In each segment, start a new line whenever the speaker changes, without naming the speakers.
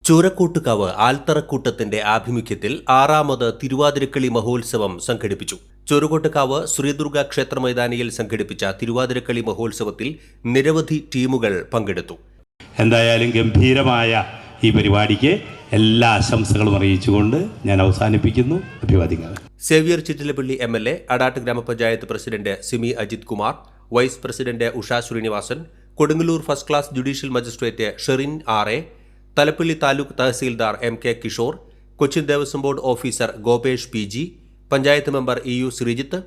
ചൂരക്കോട്ടുകാവ് ആൽത്തറക്കൂട്ടത്തിന്റെ ആഭിമുഖ്യത്തിൽ 6ാമത് തിരുവാതിരക്കളി മഹോത്സവം സംഘടിപ്പിച്ചു. ചൂരക്കോട്ടുകാവ് ശ്രീദുർഗ ക്ഷേത്ര മൈതാനിയിൽ സംഘടിപ്പിച്ച തിരുവാതിരക്കളി മഹോത്സവത്തിൽ നിരവധി ടീമുകൾ പങ്കെടുത്തു.
എന്തായാലും ഗംഭീരമായ ഈ പരിപാടിക്ക് എല്ലാ ആശംസകളും അറിയിച്ചുകൊണ്ട് ഞാൻ അവസാനിപ്പിക്കുന്നു. അഭിവാദ്യങ്ങൾ.
Xavier Chittilappilly MLA, Adat grama panchayat president Simi Ajith Kumar, vice president Usha Srinivasan, Kodungallur first class judicial magistrate Sherin RA, Thalappilly taluk tahsildar MK Kishore, Cochin Devaswom board officer Gopesh PG, panchayat member EU Sreejith,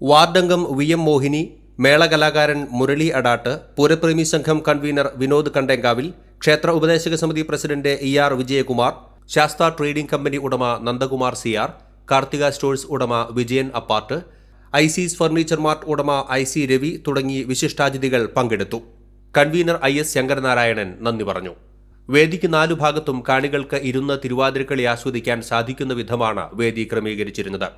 വാർഡംഗം VM മോഹിനി, മേള കലാകാരൻ മുരളി അടാട്ട്, പൂരപ്രേമി സംഘം കൺവീനർ വിനോദ് കണ്ടേങ്കാവിൽ, ക്ഷേത്ര ഉപദേശക സമിതി president ER Vijayakumar, Sastha trading company ഉടമ നന്ദകുമാർ CR, കാർത്തിക സ്റ്റോഴ്സ് ഉടമ Vijayan Appattu, ICs furniture mart ഉടമ IC രവി തുടങ്ങി വിശിഷ്ടാതിഥികൾ പങ്കെടുത്തു. കൺവീനർ IS ശങ്കരനാരായണൻ നന്ദി പറഞ്ഞു. വേദിക്ക് 4 ഭാഗത്തും കാണികൾക്ക് ഇരുന്ന് തിരുവാതിരക്കളി ആസ്വദിക്കാൻ സാധിക്കുന്ന വിധമാണ് വേദി ക്രമീകരിച്ചിരുന്നത്.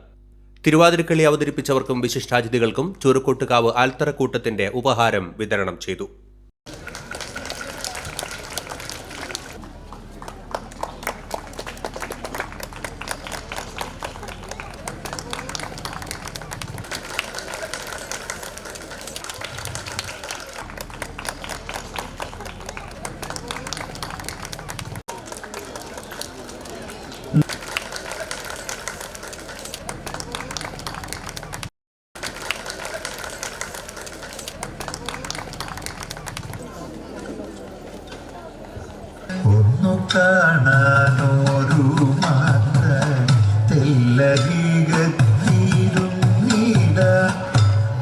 തിരുവാതിരക്കളി അവതരിപ്പിച്ചവർക്കും വിശിഷ്ടാതിഥികൾക്കും ചൂരക്കോട്ടുകാവ് ആൽത്തറക്കൂട്ടത്തിന്റെ ഉപഹാരം വിതരണം ചെയ്തു.
ഒന്നു കാണാനോരു മാത്ര തെല്ലരികത്തിരുന്നീട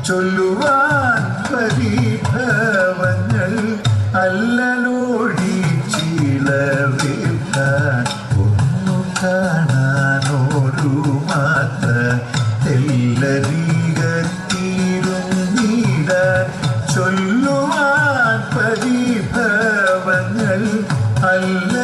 ചൊല്ലുവാൻ പരിഭവങ്ങൾ അല്ലലോടി ചിലവേക്കാൻ. ഒന്നു കാണാനോരു മാത്ര തെല്ലരികത്തിരുന്നീട ചൊല്ലുവാൻ പരിഭവങ്ങൾ അല്ല